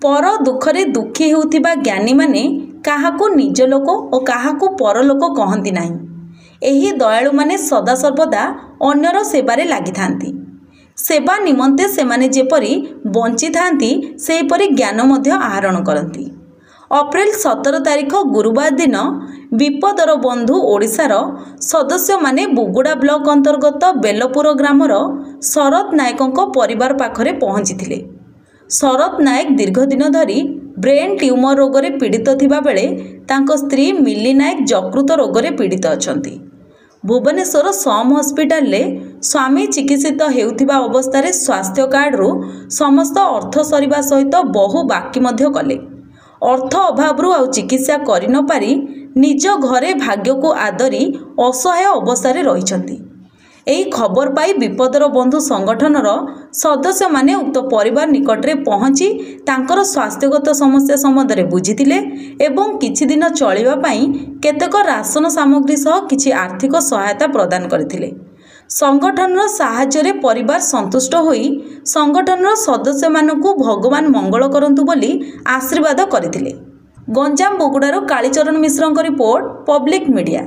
पर दुखरे दुखी होउथिबा ज्ञानी माने काहाकू निज लोक और काहाकू पर लोक कहंती नाही। एही दयालु माने सदासर्वदा अन्यर सेबारे लागि थांती। सेवा निमंते सेमाने जेपरी बंची थांती सेपरी ज्ञान मध्य आहरण करती। अप्रैल 17 तारिख गुरुवार दिन विपदर बंधु ओडिशार सदस्य माने बुगुड़ा ब्लॉक अंतर्गत बेलपुर ग्रामर शरत नायकों परिवार पाखरे पहुंची। शरत नायक दीर्घ दिन धरी ब्रेन ट्यूमर रोगरे पीड़ित थिबा बेले तांको स्त्री मिली नायक यकृत रोगरे पीड़ित अछंती। भुवनेश्वर सम हॉस्पिटल ले स्वामी चिकित्सित हेउथिबा अवस्था स्वास्थ्य कार्ड रु समस्त अर्थ सरिबा सहित बहु बाकी मध्य कले। अर्थ अभाव आ चिकित्सा करि न पारी निज घरे भाग्य को आदरी असहाय अवस्था रहिछंती। एही खबर पाई विपदर बंधु संगठनर सदस्य माने उक्त परिवार निकटरे पहुंची तांकर स्वास्थ्यगत समस्या संबंध में बुझीथिले एवं किछि दिन चलिबा पई केतेक राशन सामग्री सह किछि आर्थिक सहायता प्रदान करथिले। संगठनर साहाय्य परिवार संतुष्ट होई संगठनर सदस्य मानकु भगवान मंगल करंतु बोली आशीर्वाद करथिले। गंजाम बोगुडारो कालीचरण मिश्रଙ୍କ रिपोर्ट पब्लिक मीडिया।